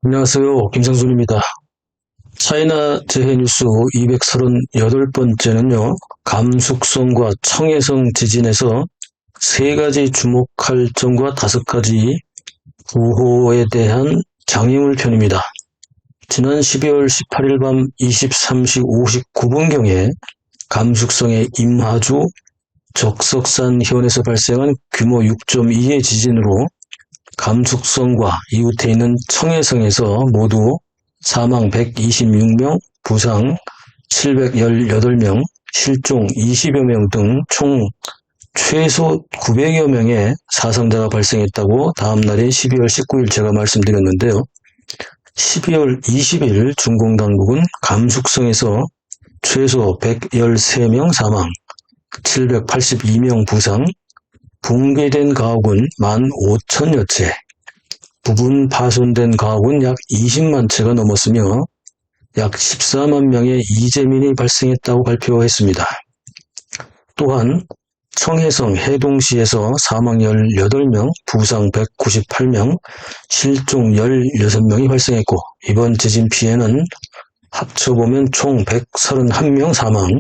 안녕하세요. 김상순입니다. 차이나 재해 뉴스 238번째는요, 감숙성과 청해성 지진에서 세 가지 주목할 점과 다섯 가지 구호에 대한 장애물 편입니다. 지난 12월 18일 밤 23시 59분경에 감숙성의 임하주 적석산 현에서 발생한 규모 6.2의 지진으로 감숙성과 이웃해 있는 청해성에서 모두 사망 126명, 부상 718명, 실종 20여 명 등 총 최소 900여 명의 사상자가 발생했다고 다음 날인 12월 19일 제가 말씀드렸는데요. 12월 20일 중공당국은 감숙성에서 최소 113명 사망, 782명 부상, 붕괴된 가옥은 15,000여 채, 부분 파손된 가옥은 약 20만 채가 넘었으며 약 14만 명의 이재민이 발생했다고 발표했습니다. 또한 청해성 해동시에서 사망 18명, 부상 198명, 실종 16명이 발생했고 이번 지진 피해는 합쳐보면 총 131명 사망,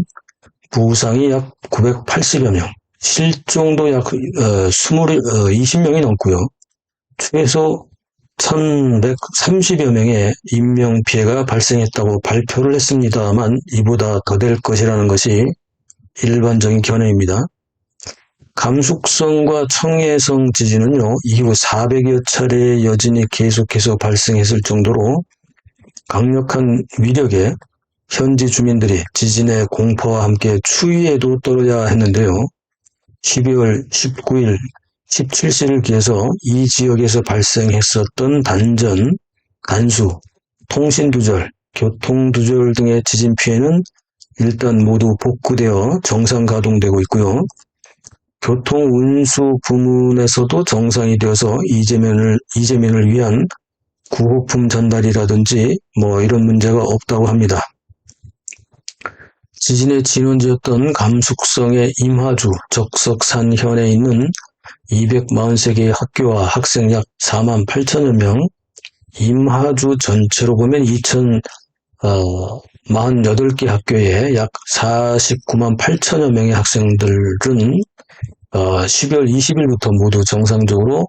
부상이 약 980여 명, 실종도 약 20명이 넘고요. 최소 1,130여 명의 인명피해가 발생했다고 발표를 했습니다만 이보다 더 될 것이라는 것이 일반적인 견해입니다. 감숙성과 청해성 지진은요, 이후 400여 차례의 여진이 계속해서 발생했을 정도로 강력한 위력에 현지 주민들이 지진의 공포와 함께 추위에도 떨어야 했는데요. 12월 19일 17시를 기해서 이 지역에서 발생했었던 단전, 간수, 통신두절, 교통두절 등의 지진 피해는 일단 모두 복구되어 정상 가동되고 있고요. 교통운수 부문에서도 정상이 되어서 이재민을 위한 구호품 전달이라든지 이런 문제가 없다고 합니다. 지진의 진원지였던 감숙성의 임하주 적석산현에 있는 243개의 학교와 학생 약 4만 8천여 명, 임하주 전체로 보면 2,048개 학교에 약 49만 8천여 명의 학생들은 12월 20일부터 모두 정상적으로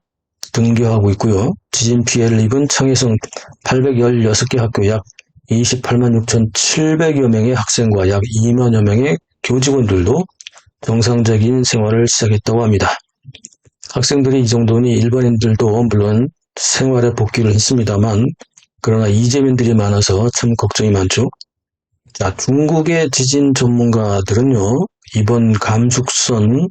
등교하고 있고요. 지진 피해를 입은 청해성 816개 학교 약 28만 6,700여 명의 학생과 약 2만여 명의 교직원들도 정상적인 생활을 시작했다고 합니다. 학생들이 이 정도니 일반인들도 물론 생활에 복귀를 했습니다만 그러나 이재민들이 많아서 참 걱정이 많죠. 자, 중국의 지진 전문가들은요, 이번 감숙성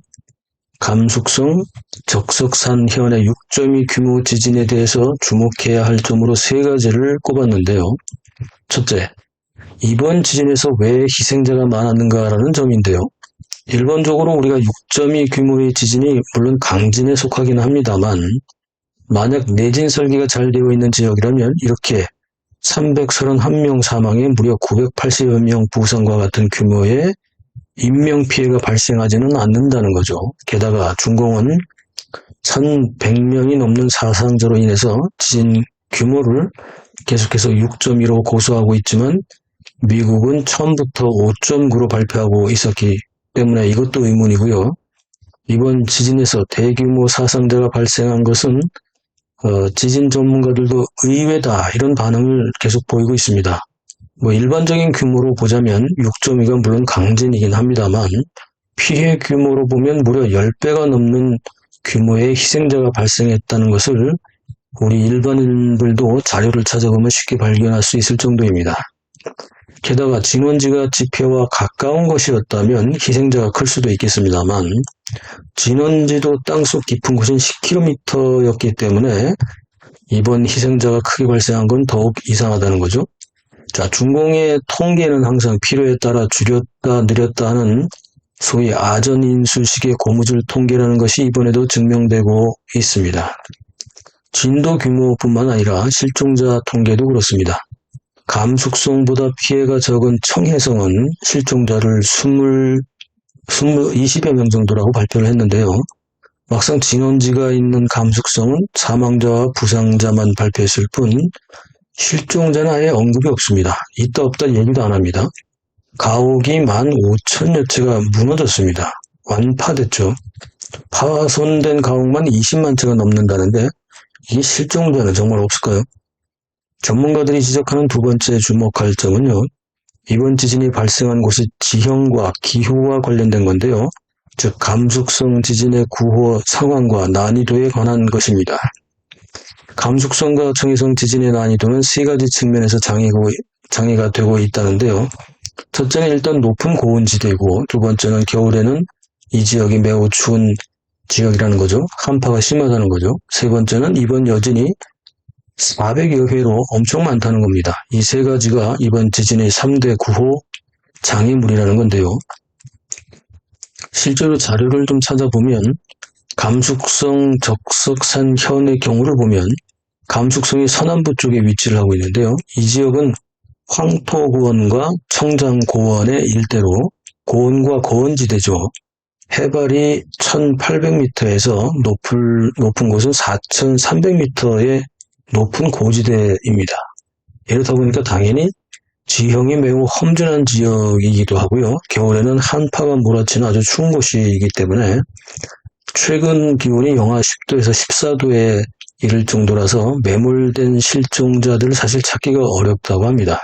적석산현의 6.2 규모 지진에 대해서 주목해야 할 점으로 세 가지를 꼽았는데요. 첫째, 이번 지진에서 왜 희생자가 많았는가라는 점인데요. 일반적으로 우리가 6.2 규모의 지진이 물론 강진에 속하긴 합니다만 만약 내진 설계가 잘 되어 있는 지역이라면 이렇게 331명 사망에 무려 980여 명 부상과 같은 규모의 인명피해가 발생하지는 않는다는 거죠. 게다가 중공은 1,100명이 넘는 사상자로 인해서 지진 규모를 계속해서 6.2로 고수하고 있지만 미국은 처음부터 5.9로 발표하고 있었기 때문에 이것도 의문이고요. 이번 지진에서 대규모 사상자가 발생한 것은 지진 전문가들도 의외다 이런 반응을 계속 보이고 있습니다. 일반적인 규모로 보자면 6.2가 물론 강진이긴 합니다만 피해 규모로 보면 무려 10배가 넘는 규모의 희생자가 발생했다는 것을 우리 일반인들도 자료를 찾아보면 쉽게 발견할 수 있을 정도입니다. 게다가 진원지가 지표와 가까운 것이었다면 희생자가 클 수도 있겠습니다만 진원지도 땅속 깊은 곳은 10km였기 때문에 이번 희생자가 크게 발생한 건 더욱 이상하다는 거죠. 자, 중공의 통계는 항상 필요에 따라 줄였다 늘렸다 하는 소위 아전인수식의 고무줄 통계라는 것이 이번에도 증명되고 있습니다. 진도 규모뿐만 아니라 실종자 통계도 그렇습니다. 감숙성보다 피해가 적은 청해성은 실종자를 20여 명 정도라고 발표를 했는데요. 막상 진원지가 있는 감숙성은 사망자와 부상자만 발표했을 뿐 실종자는 아예 언급이 없습니다. 있다 없다 얘기도 안 합니다. 가옥이 15,000여 채가 무너졌습니다. 완파됐죠. 파손된 가옥만 20만 채가 넘는다는데 이게 실종자는 정말 없을까요? 전문가들이 지적하는 두 번째 주목할 점은요. 이번 지진이 발생한 곳이 지형과 기후와 관련된 건데요. 즉 감속성 지진의 구호 상황과 난이도에 관한 것입니다. 감속성과 청해성 지진의 난이도는 세 가지 측면에서 장애가 되고 있다는데요. 첫째는 일단 높은 고온지대고 두 번째는 겨울에는 이 지역이 매우 추운 지역이라는 거죠. 한파가 심하다는 거죠. 세 번째는 이번 여진이 400여 회로 엄청 많다는 겁니다. 이 세 가지가 이번 지진의 3대 구호 장애물이라는 건데요. 실제로 자료를 좀 찾아보면 감숙성 적석산현의 경우를 보면 감숙성이 서남부 쪽에 위치를 하고 있는데요. 이 지역은 황토고원과 청장고원의 일대로 고원과 고원지대죠. 해발이 1800m에서 높은 곳은 4300m의 높은 고지대입니다. 이렇다 보니까 당연히 지형이 매우 험준한 지역이기도 하고요. 겨울에는 한파가 몰아치는 아주 추운 곳이기 때문에 최근 기온이 영하 10도에서 14도에 이를 정도라서 매몰된 실종자들을 사실 찾기가 어렵다고 합니다.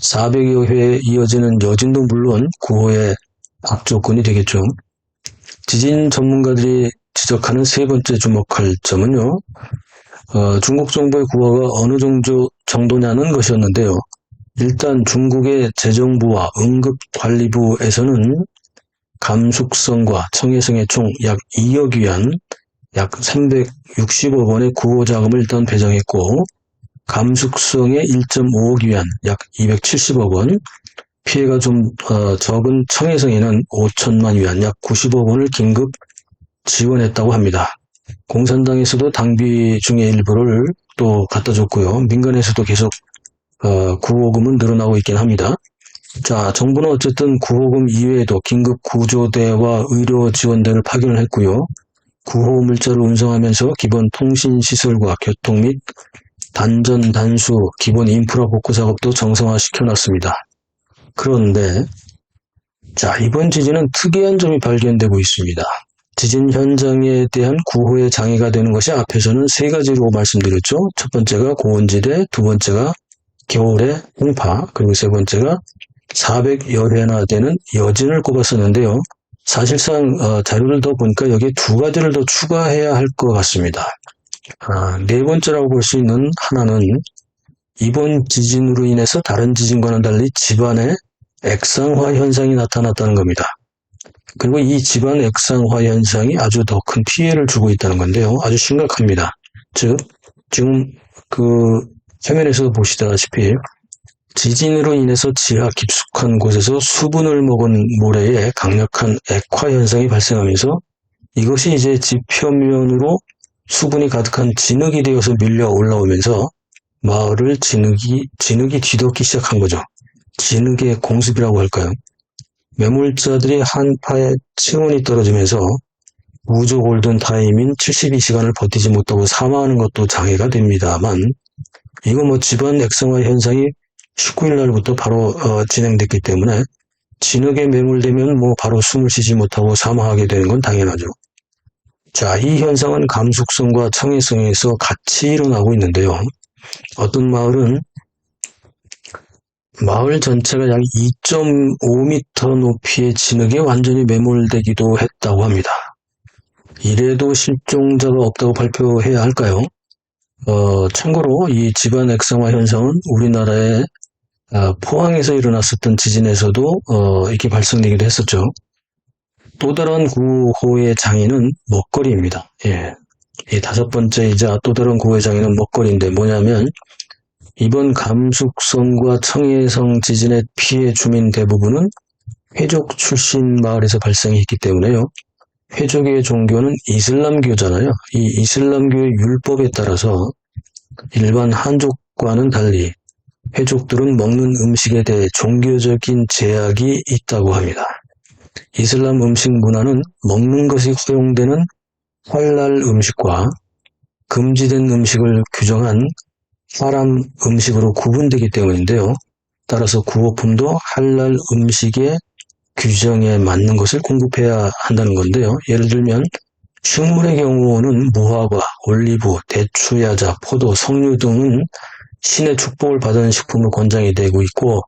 400여 회에 이어지는 여진도 물론 구호의 앞조건이 되겠죠. 지진 전문가들이 지적하는 세 번째 주목할 점은요. 중국 정부의 구호가 어느 정도냐는 것이었는데요. 일단 중국의 재정부와 응급관리부에서는 감숙성과 청해성에 총 약 2억 위안, 약 360억 원의 구호 자금을 일단 배정했고 감숙성에 1.5억 위안, 약 270억 원, 피해가 좀 적은 청해성에는 5천만 위안, 약 90억 원을 긴급 지원했다고 합니다. 공산당에서도 당비 중의 일부를 또 갖다 줬고요. 민간에서도 계속 구호금은 늘어나고 있긴 합니다. 자, 정부는 어쨌든 구호금 이외에도 긴급 구조대와 의료 지원대를 파견을 했고요. 구호 물자를 운송하면서 기본 통신 시설과 교통 및 단전 단수 기본 인프라 복구 작업도 정상화시켜 놨습니다. 그런데 자, 이번 지진은 특이한 점이 발견되고 있습니다. 지진 현장에 대한 구호에 장애가 되는 것이 앞에서는 세 가지로 말씀드렸죠. 첫 번째가 고온지대, 두 번째가 겨울의 한파, 그리고 세 번째가 400여 회나 되는 여진을 꼽았었는데요. 사실상 자료를 더 보니까 여기에 두 가지를 더 추가해야 할 것 같습니다. 네 번째라고 볼 수 있는 하나는 이번 지진으로 인해서 다른 지진과는 달리 집안에 액상화 현상이 나타났다는 겁니다. 그리고 이 집안 액상화 현상이 아주 더 큰 피해를 주고 있다는 건데요. 아주 심각합니다. 즉, 지금 화면에서 보시다시피 지진으로 인해서 지하 깊숙한 곳에서 수분을 먹은 모래에 강력한 액화 현상이 발생하면서 이것이 이제 집 표면으로 수분이 가득한 진흙이 되어서 밀려 올라오면서 마을을 진흙이 뒤덮기 시작한 거죠. 진흙의 공습이라고 할까요? 매몰자들이 한파에 체온이 떨어지면서 우주 골든타임인 72시간을 버티지 못하고 사망하는 것도 장애가 됩니다만 이거 집안 액상화 현상이 19일 날부터 바로 진행됐기 때문에 진흙에 매몰되면 바로 숨을 쉬지 못하고 사망하게 되는 건 당연하죠. 자, 이 현상은 감숙성과 청해성에서 같이 일어나고 있는데요. 어떤 마을은 마을 전체가 약 2.5m 높이의 진흙에 완전히 매몰되기도 했다고 합니다. 이래도 실종자가 없다고 발표해야 할까요? 참고로 이 집안 액상화 현상은 우리나라의 포항에서 일어났었던 지진에서도 이렇게 발생되기도 했었죠. 또 다른 구호의 장애는 먹거리입니다. 예. 이 다섯 번째이자 또 다른 구호의 장애는 먹거리인데 뭐냐면 이번 감숙성과 청해성 지진의 피해 주민 대부분은 회족 출신 마을에서 발생했기 때문에요. 회족의 종교는 이슬람교잖아요. 이 이슬람교의 율법에 따라서 일반 한족과는 달리 회족들은 먹는 음식에 대해 종교적인 제약이 있다고 합니다. 이슬람 음식 문화는 먹는 것이 허용되는 할랄 음식과 금지된 음식을 규정한 하람 음식으로 구분되기 때문인데요. 따라서 구호품도 할랄 음식의 규정에 맞는 것을 공급해야 한다는 건데요. 예를 들면 식물의 경우는 무화과, 올리브, 대추, 야자, 포도, 석류 등은 신의 축복을 받은 식품을 권장이 되고 있고,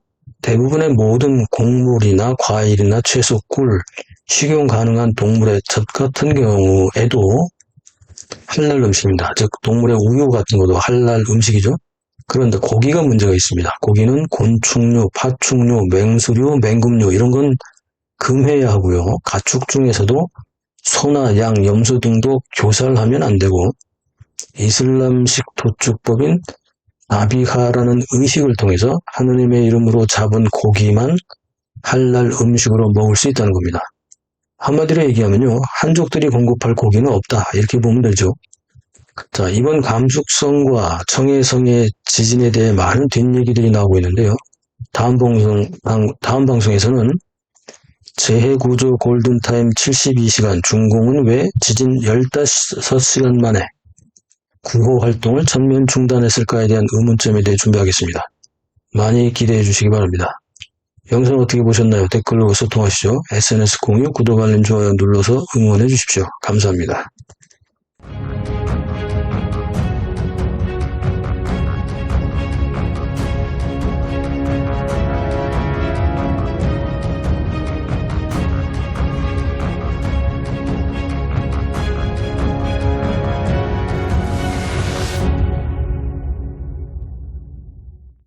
대부분의 모든 곡물이나 과일이나 채소, 꿀, 식용 가능한 동물의 젖 같은 경우에도 할랄 음식입니다. 즉 동물의 우유 같은 것도 할랄 음식이죠. 그런데 고기가 문제가 있습니다. 고기는 곤충류, 파충류, 맹수류, 맹금류 이런 건 금해야 하고요. 가축 중에서도 소나 양, 염소 등도 교살하면 안 되고, 이슬람식 도축법인 아비하라는 의식을 통해서 하느님의 이름으로 잡은 고기만 할랄 음식으로 먹을 수 있다는 겁니다. 한마디로 얘기하면요, 한족들이 공급할 고기는 없다 이렇게 보면 되죠. 자, 이번 감숙성과 청해성의 지진에 대해 많은 뒷얘기들이 나오고 있는데요. 다음 방송에서는 재해구조 골든타임 72시간 중공은 왜 지진 15시간 만에 구호 활동을 전면 중단했을까에 대한 의문점에 대해 준비하겠습니다. 많이 기대해 주시기 바랍니다. 영상 어떻게 보셨나요? 댓글로 소통하시죠. SNS 공유, 구독, 알림, 좋아요 눌러서 응원해 주십시오. 감사합니다.